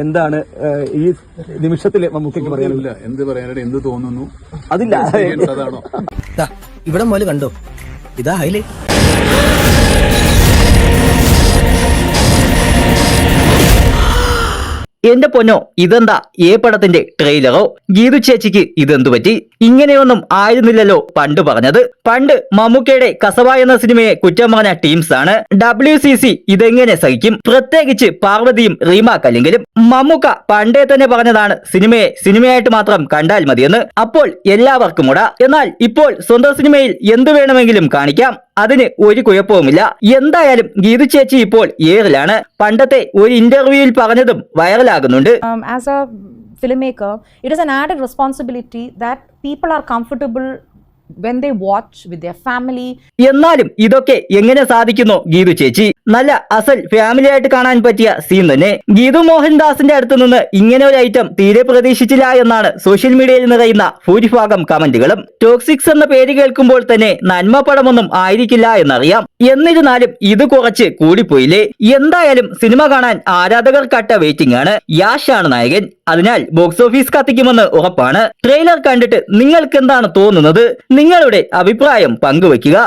എന്താണ് ഈ നിമിഷത്തിൽ മമ്മൂക്കയ്ക്ക് പറയാനില്ല? എന്ത് പറയാനായിട്ട് എന്ത് തോന്നുന്നു? അതില്ല, അതാണോ ഇവിടെ മുതൽ കണ്ടോ, ഇതാ ഹൈലൈറ്റ്. എന്റെ പൊന്നോ, ഇതെന്താ ഏ പടത്തിന്റെ ട്രെയിലറോ? ഗീതു ചേച്ചിക്ക് ഇതെന്തു പറ്റി? ഇങ്ങനെയൊന്നും ആയിരുന്നില്ലല്ലോ പണ്ട് പറഞ്ഞത്. പണ്ട് മമ്മൂക്കയുടെ കസബ എന്ന സിനിമയെ കുറ്റം പറഞ്ഞ ടീംസ് ആണ്. WCC ഇതെങ്ങനെ സഹിക്കും? പ്രത്യേകിച്ച് പാർവതിയും റീമ കല്ലിങ്കലും. മമ്മൂക്ക പണ്ടേ തന്നെ പറഞ്ഞതാണ് സിനിമയെ സിനിമയായിട്ട് മാത്രം കണ്ടാൽ മതിയെന്ന്. അപ്പോൾ എല്ലാവർക്കും കൂടാ. എന്നാൽ ഇപ്പോൾ സ്വന്തം സിനിമയിൽ എന്തു വേണമെങ്കിലും കാണിക്കാം, അതിന് ഒരു കുഴപ്പവുമില്ല. എന്തായാലും ഗീതു ചേച്ചി ഇപ്പോൾ ഏറിലാണ്. പണ്ടത്തെ ഒരു ഇന്റർവ്യൂവിൽ പറഞ്ഞതും വൈറലാകുന്നുണ്ട്. As a filmmaker, it is an added responsibility that people are comfortable when they watch with their family. എന്നാലും ഇതൊക്കെ എങ്ങനെ സാധിക്കുന്നു ഗീതു ചേച്ചി? നല്ല അസൽ ഫാമിലി ആയിട്ട് കാണാൻ പറ്റിയ സീൻ തന്നെ. ഗീതു മോഹൻദാസിന്റെ അടുത്ത് നിന്ന് ഇങ്ങനെ ഒരു ഐറ്റം തീരെ പ്രതീക്ഷിച്ചില്ല എന്നാണ് സോഷ്യൽ മീഡിയയിൽ നിറയുന്ന ഭൂരിഭാഗം കമന്റുകളും. ടോക്സിക്സ് എന്ന പേര് കേൾക്കുമ്പോൾ തന്നെ നന്മ പടമൊന്നും ആയിരിക്കില്ല എന്നറിയാം. എന്നിരുന്നാലും ഇത് കുറച്ച് കൂടിപ്പോയില്ലേ? എന്തായാലും സിനിമ കാണാൻ ആരാധകർ കട്ട വെയിറ്റിംഗ് ആണ്. യാഷ് ആണ് നായകൻ, അതിനാൽ ബോക്സ് ഓഫീസ് കത്തിക്കുമെന്ന് ഉറപ്പാണ്. ട്രെയിലർ കണ്ടിട്ട് നിങ്ങൾക്ക് എന്താണ് തോന്നുന്നത്? നിങ്ങളുടെ അഭിപ്രായം പങ്കുവയ്ക്കുക.